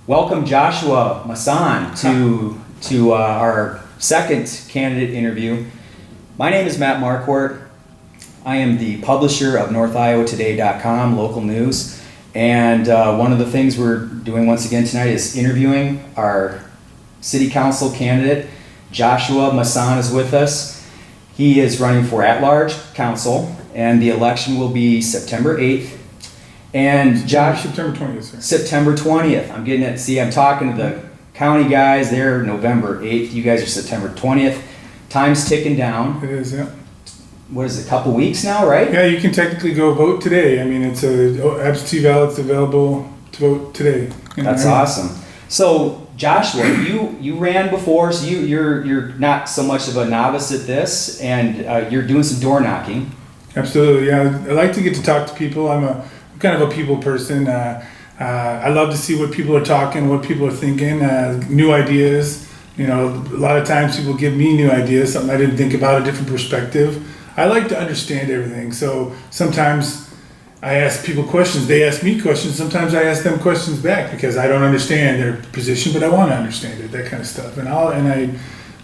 welcome Joshua Masson to our second candidate interview. My name is Matt Marquardt. I am the publisher of NorthIowaToday.com, local news. And one of the things we're doing once again tonight is interviewing our city council candidate. Joshua Masson is with us. He is running for at-large council, and the election will be September 8th. And Josh, September 20th, sir. September 20th. I'm getting it. See, I'm talking to the county guys. They're November 8th. You guys are September 20th. Time's ticking down. It is, yeah. What is it, a couple weeks now, right? Yeah, you can technically go vote today. I mean, it's absentee ballots available to vote today. That's awesome. So, Joshua, you ran before, so you're not so much of a novice at this, and you're doing some door knocking. Absolutely, yeah. I like to get to talk to people. I'm kind of a people person. I love to see what people are talking, what people are thinking, new ideas. You know, a lot of times people give me new ideas, something I didn't think about, a different perspective. I like to understand everything. So sometimes I ask people questions, they ask me questions. Sometimes I ask them questions back because I don't understand their position, but I want to understand it, that kind of stuff. And I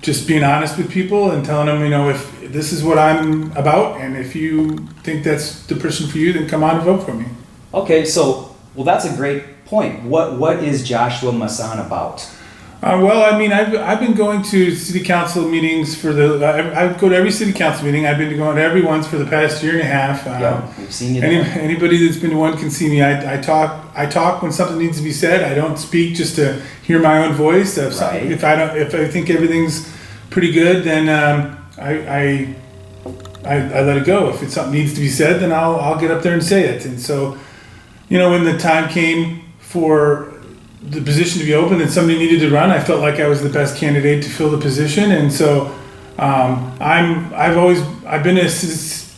just being honest with people and telling them, you know, if this is what I'm about, and if you think that's the person for you, then come on and vote for me. Okay, so, well, that's a great point. What is Joshua Masson about? Well, I mean, I've been going to city council meetings I go to every city council meeting. I've been going to every once for the past year and a half. We've seen you. Anybody that's been to one can see me. I talk when something needs to be said. I don't speak just to hear my own voice. If I think everything's pretty good, then I let it go. If something needs to be said, then I'll get up there and say it. And so, you know, when the time came for the position to be open and somebody needed to run, I felt like I was the best candidate to fill the position. And so I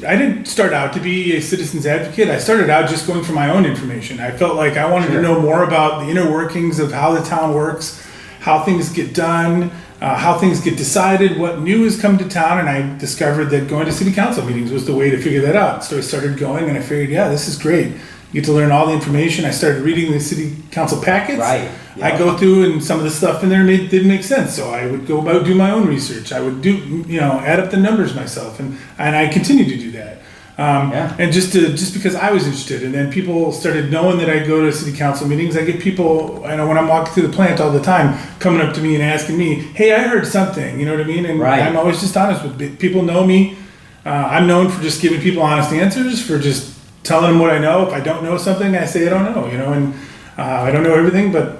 didn't start out to be a citizen's advocate. I started out just going for my own information. I felt like I wanted to know more about the inner workings of how the town works, how things get done, how things get decided, what new has come to town. And I discovered that going to city council meetings was the way to figure that out. So I started going and I figured, yeah, this is great. You get to learn all the information. I started reading the city council packets. Right. Yep. I go through, and some of the stuff in there didn't make sense. So I would go about do my own research. I would add up the numbers myself, and I continue to do that. And just because I was interested, and then people started knowing that I go to city council meetings. I get people, when I'm walking through the plant all the time, coming up to me and asking me, "Hey, I heard something." You know what I mean? And I'm always just honest with people. Know me. I'm known for just giving people honest answers, for just telling them what I know. If I don't know something, I say I don't know, and I don't know everything, but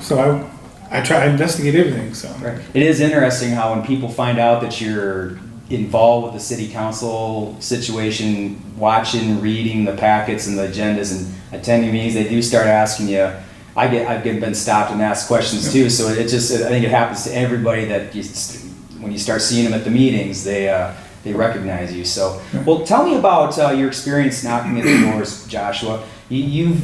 so I try to investigate everything. So It is interesting how when people find out that you're involved with the city council situation, watching, reading the packets and the agendas and attending meetings, they do start asking you. I've been stopped and asked questions too. So I think it happens to everybody that when you start seeing them at the meetings, they recognize you. So, well, tell me about your experience knocking at the doors, Joshua. You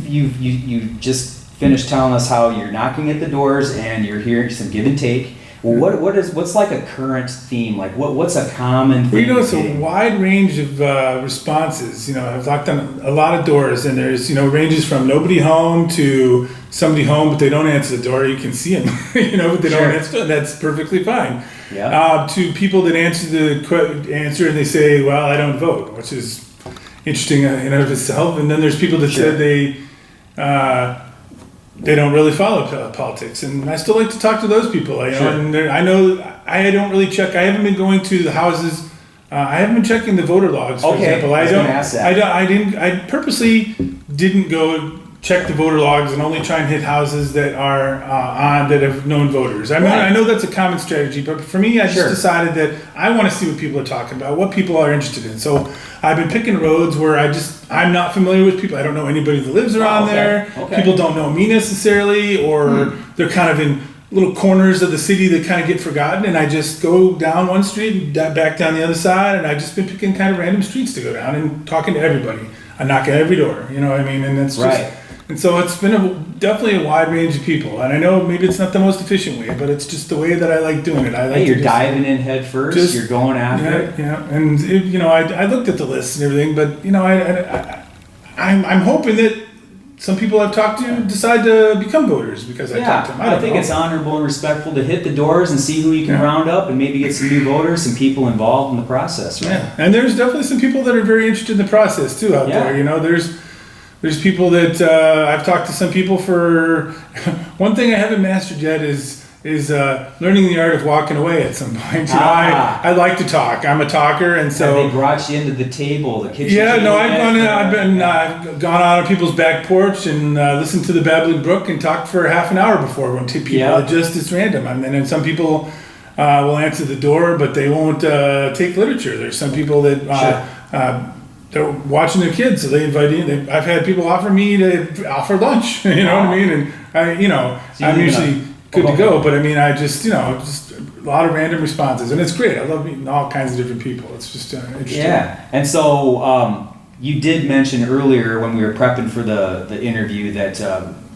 just finished telling us how you're knocking at the doors and you're hearing some give and take. Well, what's like a current theme? Like what's a common thing? Well, it's a wide range of responses. I've knocked on a lot of doors, and there's ranges from nobody home to somebody home but they don't answer the door. You can see them, but they don't answer. That's perfectly fine. Yeah. To people that answer and they say, "Well, I don't vote," which is interesting in and of itself. And then there's people that said they don't really follow politics, and I still like to talk to those people. And I know I don't really check. I haven't been going to the houses. I haven't been checking the voter logs. For example, I purposely didn't go check the voter logs and only try and hit houses that are that have known voters. I mean, I know that's a common strategy, but for me, I just decided that I want to see what people are talking about, what people are interested in. So I've been picking roads where I'm not familiar with people. I don't know anybody that lives around there. Okay. People don't know me necessarily, or they're kind of in little corners of the city that kind of get forgotten. And I just go down one street and back down the other side. And I've just been picking kind of random streets to go down and talking to everybody. I knock at every door, you know what I mean? And that's just... And so it's been definitely a wide range of people. And I know maybe it's not the most efficient way, but it's just the way that I like doing it. You're diving in head first. You're going after it. Yeah. And I looked at the list and everything, but I'm hoping that some people I've talked to decide to become voters because I talked to them. I think it's honorable and respectful to hit the doors and see who you can round up and maybe get some new voters, some people involved in the process, right? Yeah, and there's definitely some people that are very interested in the process too out there. There's people that I've talked to some people for. One thing I haven't mastered yet is learning the art of walking away at some point. I like to talk. I'm a talker, and so they brought you into the table, the kitchen. Yeah, no, I've gone out on people's back porch and listened to the babbling brook and talked for half an hour before when people are just as random. And then some people will answer the door, but they won't take literature. There's some people that. They're watching their kids, so they invite in. I've had people offer me to offer lunch. You know what I mean? And I'm usually good to go, but I mean, just a lot of random responses, and it's great. I love meeting all kinds of different people. It's just interesting. Yeah, and so you did mention earlier when we were prepping for the interview that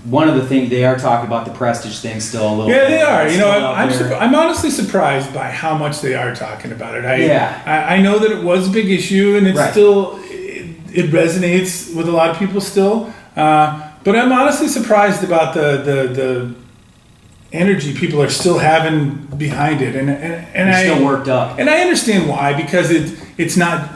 one of the things they are talking about the prestige thing still a little. Yeah, they are. I'm honestly surprised by how much they are talking about it. I know that it was a big issue, and it's still it resonates with a lot of people still. But I'm honestly surprised about the energy people are still having behind it, and I still worked up. And I understand why, because it's not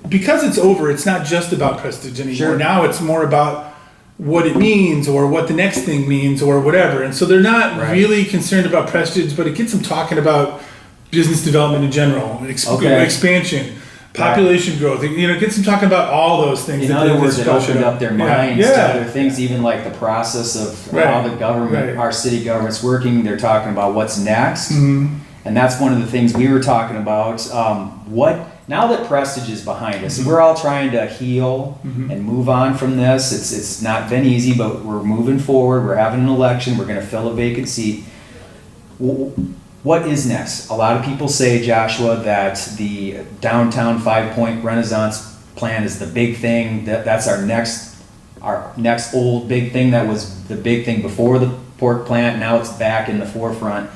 because it's over. It's not just about prestige anymore. Sure. Now it's more about what it means or what the next thing means or whatever. And so they're not really concerned about prestige, but it gets them talking about business development in general, expansion, population growth. It gets them talking about all those things. In other words, it opened up their minds to other things, even like the process of how the government, our city government's working. They're talking about what's next. Mm-hmm. And that's one of the things we were talking about. Now that prestige is behind us, we're all trying to heal and move on from this. It's not been easy, but we're moving forward. We're having an election. We're going to fill a vacant seat. What is next? A lot of people say, Joshua, that the downtown 5-point Renaissance plan is the big thing. That's our next old big thing. That was the big thing before the pork plant. Now it's back in the forefront.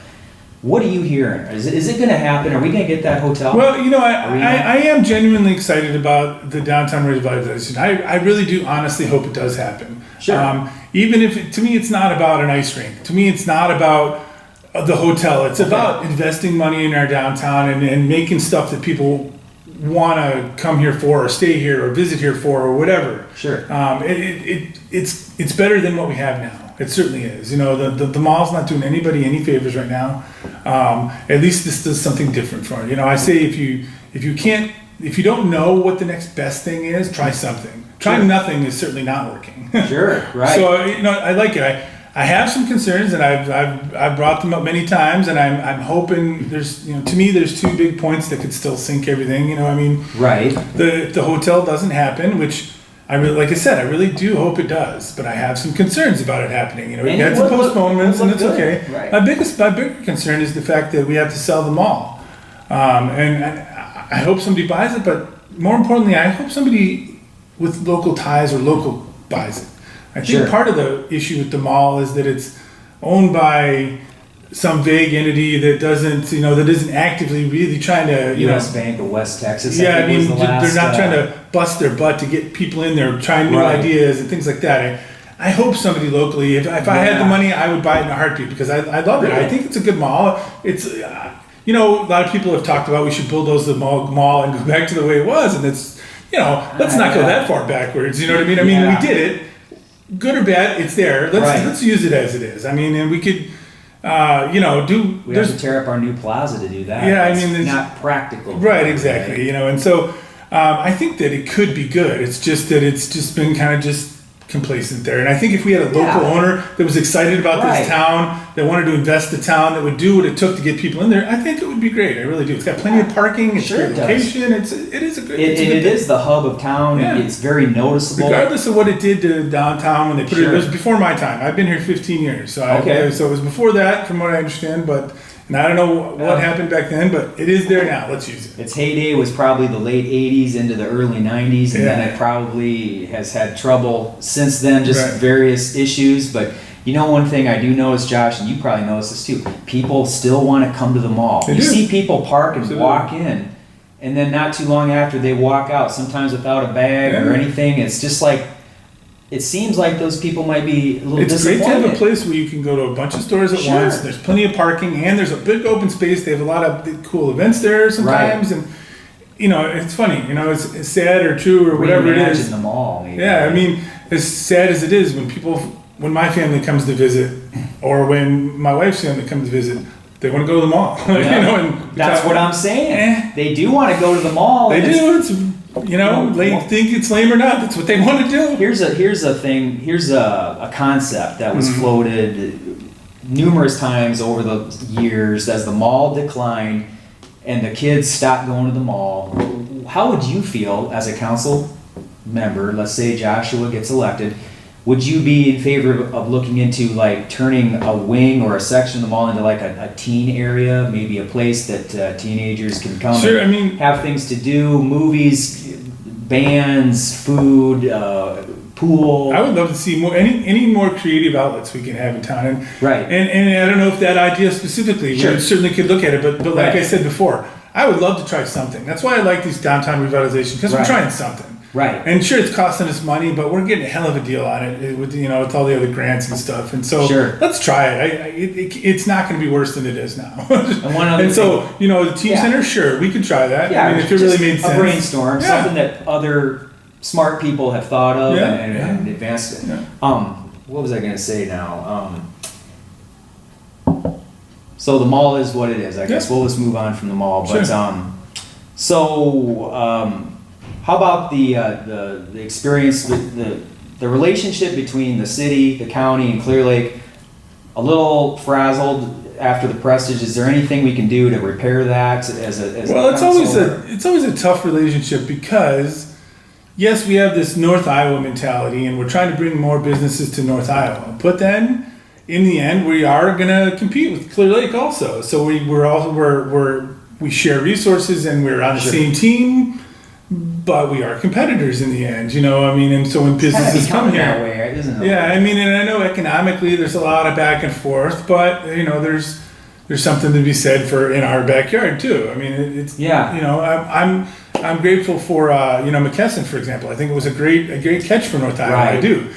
What are you hearing? Is it going to happen? Are we going to get that hotel? Well, I am genuinely excited about the downtown revitalization. I really do honestly hope it does happen. Sure. Even if, to me, it's not about an ice rink. To me, it's not about the hotel. It's about investing money in our downtown and making stuff that people want to come here for or stay here or visit here for or whatever. Sure. It's better than what we have now. It certainly is. The mall's not doing anybody any favors right now. At least this does something different for it. I say if you don't know what the next best thing is, try something. Trying nothing is certainly not working. Sure, right. So I like it. I have some concerns, and I've brought them up many times, and I'm hoping there's to me there's two big points that could still sink everything. Right. The hotel doesn't happen, which. I really do hope it does, but I have some concerns about it happening. We had some postponements, and it's okay. Right. My bigger concern is the fact that we have to sell the mall, and I hope somebody buys it. But more importantly, I hope somebody with local ties or local buys it. I think part of the issue with the mall is that it's owned by some vague entity that doesn't, that isn't actively really trying to, U.S. Bank of West Texas. Yeah, they're not trying to bust their butt to get people in there, trying new ideas and things like that. I hope somebody locally, if I had the money, I would buy it in a heartbeat because I love it. I think it's a good mall. It's, a lot of people have talked about we should bulldoze the mall and go back to the way it was, and it's, let's not go that far backwards. You know what I mean? We did it, good or bad, it's there. Let's use it as it is. And we could. We have to tear up our new plaza to do that. Yeah, it's not practical. Right, exactly. And so I think that it could be good. It's just that it's just been kind of just complacent there. And I think if we had a local owner that was excited about this town, that wanted to invest the town, that would do what it took to get people in there, I think it would be great. I really do. It's got plenty of parking. It's a great location. It is a great. It is the hub of town. Yeah. It's very noticeable. Regardless of what it did to downtown when they put it. It was before my time. I've been here 15 years, so so it was before that, from what I understand. But. And I don't know what happened back then, but it is there now. Let's use it. Its heyday was probably the late 80s into the early 90s, and then it probably has had trouble since then, just various issues. But one thing I do notice, Josh, and you probably notice this too, people still want to come to the mall. You see people park and walk in, and then not too long after they walk out, sometimes without a bag or anything. It's just like, it seems like those people might be a little disappointed. It's great to have a place where you can go to a bunch of stores at once. There's plenty of parking, and there's a big open space. They have a lot of cool events there sometimes, and it's funny. It's sad or true or whatever it is. Reimagine the mall. Maybe. Yeah, I mean, as sad as it is, when my family comes to visit, or when my wife's family comes to visit, they want to go to the mall. Yeah. And that's what I'm saying. They do want to go to the mall. They do. They think it's lame or not. That's what they want to do. Here's a concept that was floated numerous times over the years as the mall declined and the kids stopped going to the mall. How would you feel as a council member? Let's say Joshua gets elected. Would you be in favor of looking into like turning a wing or a section of the mall into like a teen area, maybe a place that teenagers can come and have things to do, movies, bands, food, pool? I would love to see any more creative outlets we can have in town. And, right. And I don't know if that idea specifically, we certainly could look at it, but like I said before, I would love to try something. That's why I like these downtown revitalization, because we're trying something. Right. And sure, it's costing us money, but we're getting a hell of a deal on it with with all the other grants and stuff. And so let's try it. It's not going to be worse than it is now. And so, the teen center, sure, we could try that. Yeah, I mean, if it really made sense. A brainstorm, something that other smart people have thought of and advanced it. Yeah. What was I going to say now? So the mall is what it is. I guess we'll just move on from the mall. But how about the experience, the relationship between the city, the county, and Clear Lake? A little frazzled after the Prestige. Is there anything we can do to repair that it's always a tough relationship because yes, we have this North Iowa mentality, and we're trying to bring more businesses to North Iowa. But then, in the end, we are going to compete with Clear Lake also. So we share resources, and we're on the same team. But we are competitors in the end, and so when businesses come here, that way, isn't it? Yeah, and I know economically there's a lot of back and forth, but there's something to be said for in our backyard too. I mean, I'm grateful for McKesson, for example. I think it was a great catch for North Iowa. I do.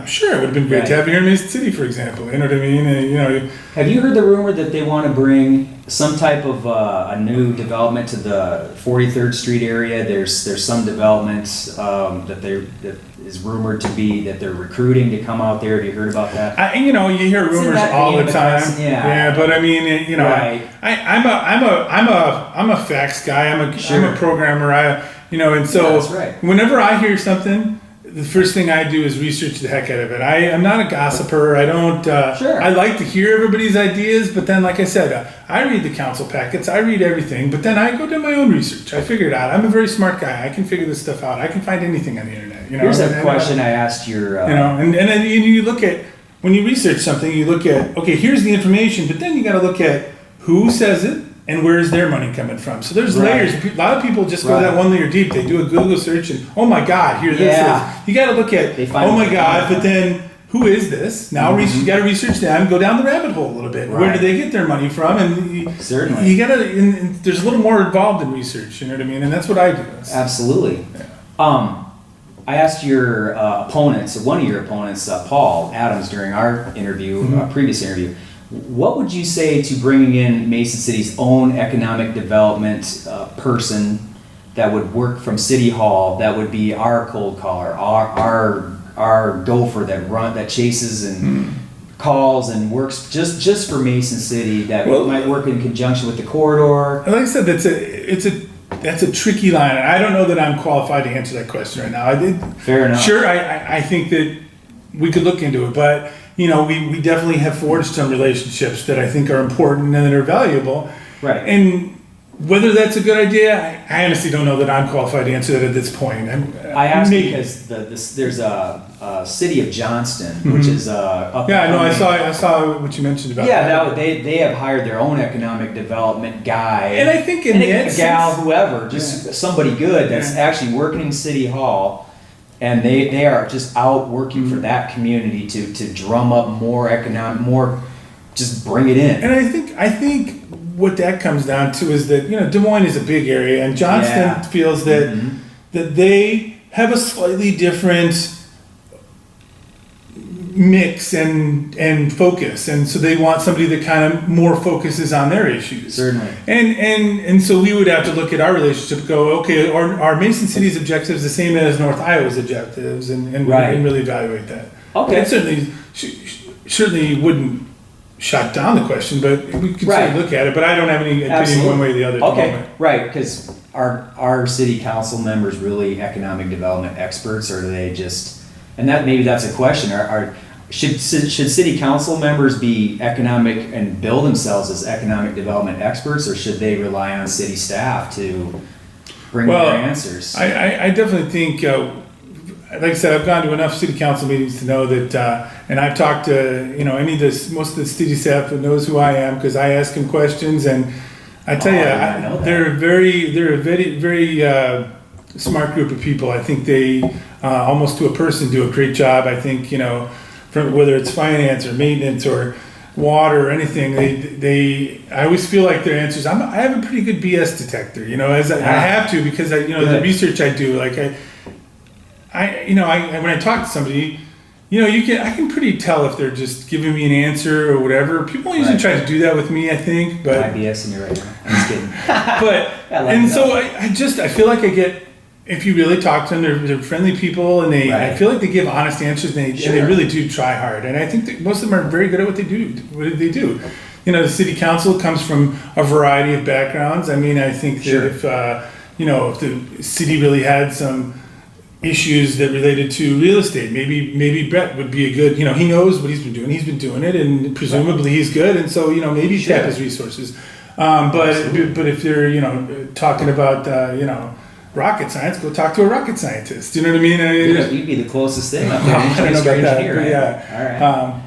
Sure, it would have been great to have here in Mason City, for example. You know what I mean? Have you heard the rumor that they want to bring some type of a new development to the 43rd Street area? There's some development that is rumored to be that they're recruiting to come out there. Have you heard about that? You hear rumors all the time. But I mean, I'm a facts guy. I'm a programmer. And so whenever I hear something, the first thing I do is research the heck out of it. I'm not a gossiper. I don't. I like to hear everybody's ideas, but then, like I said, I read the council packets. I read everything, but then I go do my own research. I figure it out. I'm a very smart guy. I can figure this stuff out. I can find anything on the internet. Here's a question I asked your. And then you look at when you research something, you look at here's the information, but then you got to look at who says it. And where is their money coming from? So there's layers. A lot of people just go that one layer deep. They do a Google search and, oh my God, here this is. You got to look at, oh my God, but then who is this? Now you got to research them, go down the rabbit hole a little bit. Right. Where do they get their money from? And certainly, you got to. There's a little more involved in research. You know what I mean? And that's what I do. Absolutely. Yeah. I asked your opponents, one of your opponents, Paul Adams, during our interview, previous interview. What would you say to bringing in Mason City's own economic development person that would work from City Hall, that would be our cold caller, our gopher that chases and calls and works just for Mason City, that might work in conjunction with the corridor? Like I said, that's a tricky line. I don't know that I'm qualified to answer that question right now. Fair enough. Sure, I think that we could look into it, but we definitely have forged some relationships that I think are important and that are valuable. Right. And whether that's a good idea, I honestly don't know that I'm qualified to answer that at this point. I asked because there's a city of Johnston, which is up. Yeah, no, I saw what you mentioned about that. Yeah, they have hired their own economic development guy. And I think in a gal, whoever, just somebody good that's actually working in City Hall. And they are just out working for that community to drum up more just bring it in. And I think what that comes down to is that Des Moines is a big area, and Johnston feels that they have a slightly different mix and focus, and so they want somebody that kind of more focuses on their issues. Certainly. And so we would have to look at our relationship, go, okay, are Mason City's objectives the same as North Iowa's objectives, and really evaluate that. Okay. And certainly wouldn't shut down the question, but we could certainly look at it. But I don't have any opinion one way or the other. Okay, right, because are city council members really economic development experts, or do they just? And maybe that's a question. Should city council members be economic and bill themselves as economic development experts, or should they rely on city staff to bring their answers? I definitely think, like I said, I've gone to enough city council meetings to know that, and I've talked to most of the city staff that knows who I am, because I ask them questions, and I tell you, they're a very smart group of people. I think they almost to a person do a great job. I think whether it's finance or maintenance or water or anything, I always feel like their answers. I have a pretty good BS detector, as I have to, because the research I do. Like when I talk to somebody, I can pretty tell if they're just giving me an answer or whatever. People usually try to do that with me, I think. But I'm BSing you right now. I'm just kidding. I feel like I get. If you really talk to them, they're friendly people, and I feel like they give honest answers, and they really do try hard. And I think that most of them are very good at what they do. The city council comes from a variety of backgrounds. I mean, I think that if the city really had some issues that related to real estate, maybe Brett would be a good. He knows what he's been doing. He's been doing it, and presumably he's good. And so maybe tap his resources. But if they're talking about rocket science, go talk to a rocket scientist. You know what I mean? You'd be the closest thing up there. I don't know about that, engineer, but yeah. All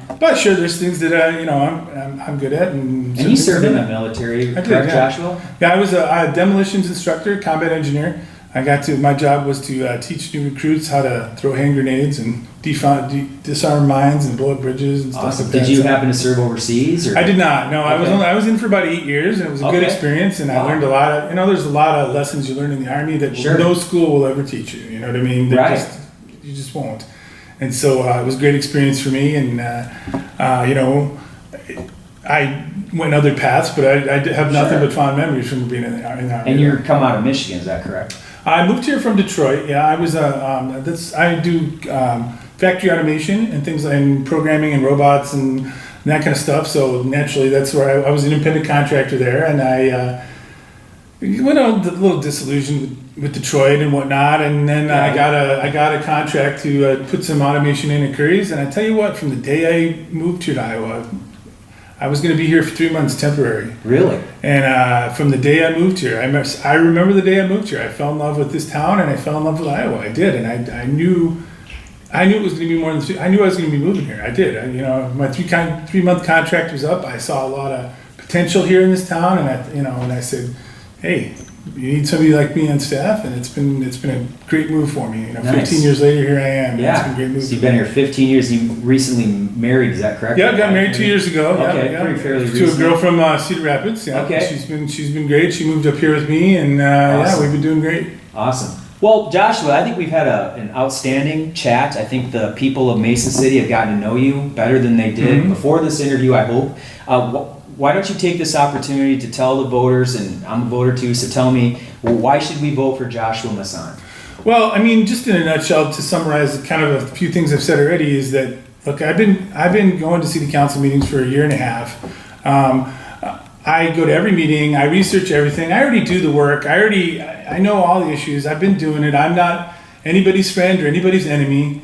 right. But sure, there's things that I'm good at. And you served in the military, correct, Joshua? Yeah, I was a demolitions instructor, combat engineer. My job was to teach new recruits how to throw hand grenades and disarm mines and blow up bridges and stuff like that. Did you happen to serve overseas? Or? I did not. No, I was in for about 8 years, and it was a good experience. And I learned a lot of. There's a lot of lessons you learn in the Army that no school will ever teach you. You know what I mean? You just won't. And so it was a great experience for me. And I went other paths, but I have nothing but fond memories from being in the Army. And you're come out of Michigan, is that correct? I moved here from Detroit. Yeah, I was I do factory automation and things and programming and robots and that kind of stuff. So naturally, that's where I was an independent contractor there, and I went on a little disillusioned with Detroit and whatnot. And then I got a contract to put some automation in at Curry's. And I tell you what, from the day I moved here to Iowa, I was going to be here for 3 months temporary. Really? And from the day I moved here, I remember the day I moved here. I fell in love with this town, and I fell in love with Iowa. I did, and I knew it was going to be more than. I knew I was going to be moving here. I did. My 3 month contract was up. I saw a lot of potential here in this town, and I said, hey, you need somebody like me on staff, and it's been a great move for me. 15 years later, here I am. Yeah. It's been a great move. So you've been here 15 years. You recently married, is that correct? Yeah, I got married 2 years ago. Okay, pretty fairly to recent. a girl from Cedar Rapids. Yeah. Okay. She's been great. She moved up here with me, and awesome. we've been doing great. Awesome. Well, Joshua, I think we've had an outstanding chat. I think the people of Mason City have gotten to know you better than they did before this interview, I hope. Why don't you take this opportunity to tell the voters, and I'm a voter too, so tell me, why should we vote for Joshua Masson? Well, I mean, just in a nutshell, to summarize kind of a few things I've said already, is that, look, I've been going to city council meetings for a year and a half. I go to every meeting, I research everything, I already do the work, I know all the issues, I've been doing it, I'm not anybody's friend or anybody's enemy.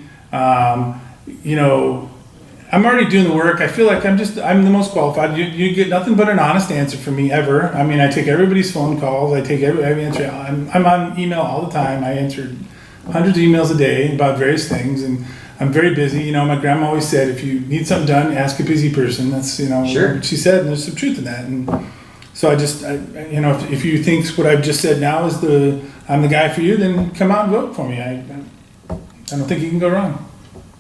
I'm already doing the work. I feel like I'm the most qualified. You get nothing but an honest answer from me ever. I mean, I take everybody's phone calls. I answer. I'm on email all the time. I answer hundreds of emails a day about various things, and I'm very busy. My grandma always said, if you need something done, ask a busy person. That's sure. what she said, and there's some truth in that. And so if you think what I've just said now is I'm the guy for you, then come out and vote for me. I don't think you can go wrong.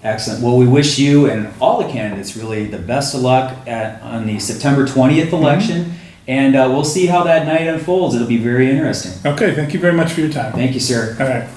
Excellent. Well, we wish you and all the candidates really the best of luck on the September 20th election, and we'll see how that night unfolds. It'll be very interesting. Okay, thank you very much for your time. Thank you, sir. All right.